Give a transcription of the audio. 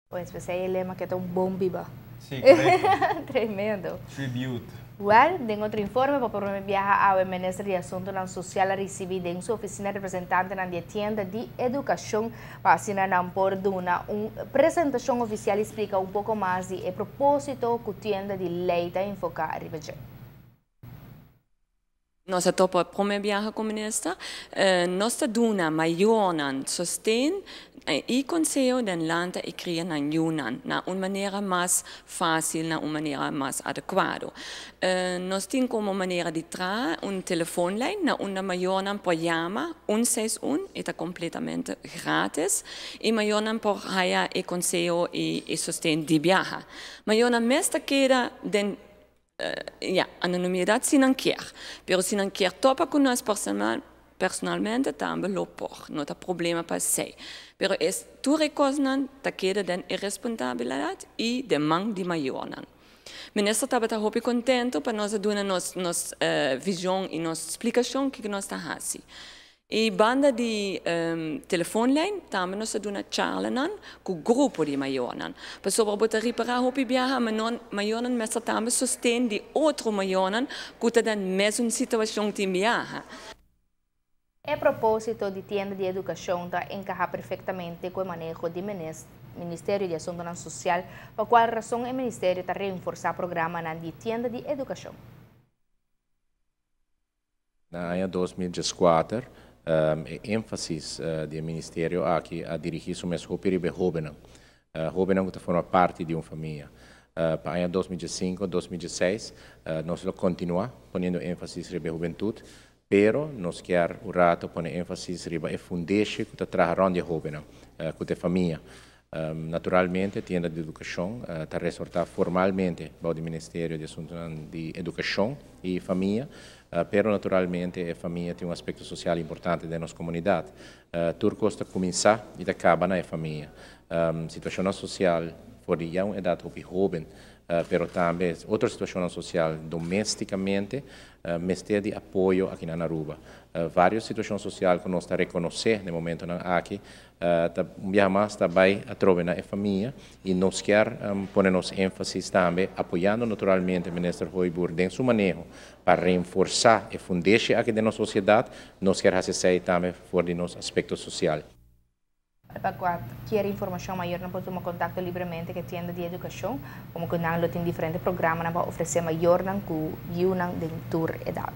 Pois você é lema que é um bom biba. Sim, correto. Tremendo. Tribute. Well, em outro informe, para o viajar ao Ministério de Assuntos Social recebido em sua oficina representante na tienda de educação para assinar na Porduna. Uma apresentação oficial explica um pouco mais de propósito que a tienda de leite enfocar a ribeirão. Nós topa prome viaja com o ministro, nós duna maionan sostém e conselho den landa e cria na Yunan, na uma maneira mais fácil, na uma maneira mais adequada. Nós temos como maneira de trazer telefonlijn na uma maionan por chama 161, é completamente grátis, e maionan por haya e conselho e sostém de viaja. Maionan mesta queda den anonimidade se não quer, mas se não quer topa com nós personalmente também lo por, não tem problema para si. Mas tu reconhece que queda de irresponsabilidade e de mão de maior. O ministro estava muito contente para nós dar nossa visão e nossa explicação que nós estamos fazendo. E banda de telefonlijn, também nós damos charla com o grupo de maionan. Para sobretudo reparar o viaja, maionan mas também sustém de outro maionan que está na mesma situação de viaja. A propósito de tienda de educação está encaixar perfeitamente com o manejo do Ministério de Assuntos Social, por qual razão o Ministério está reforçando o programa de tienda de educação. Na ano 2014, ênfase do Ministério aqui a dirigir o mesmo para jovens. Jovens que formam parte de uma família. Para o ano 2005, 2016, nós continuamos ponendo ênfase sobre a juventude, pero nós queremos o rato pôr ênfase sobre a fundação que traz de jovens, que é família. Naturalmente, a tienda de educação está resortada formalmente para o Ministério de Assuntos de Educação e Família, pero naturalmente a família tem um aspecto social importante da nossa comunidade. Tudo custa começar e acaba na família. Situação social fora de uma idade muito jovem, pero também outra situação social domesticamente, mestre de apoio aqui na Aruba. Várias situações sociais que nós estamos reconhecendo no momento aqui, mais também a trovar na família e nós queremos pôr ênfase também apoiando naturalmente o ministro Rui Burden em seu manejo para reforçar e fundação aqui da nossa sociedade, nós queremos fazer também fora de nosso aspecto social. Para qualquer informação maior, não pode tomar contato livremente com a tienda de educação, como que não tem diferentes programas para oferecer maior que o de tour edad.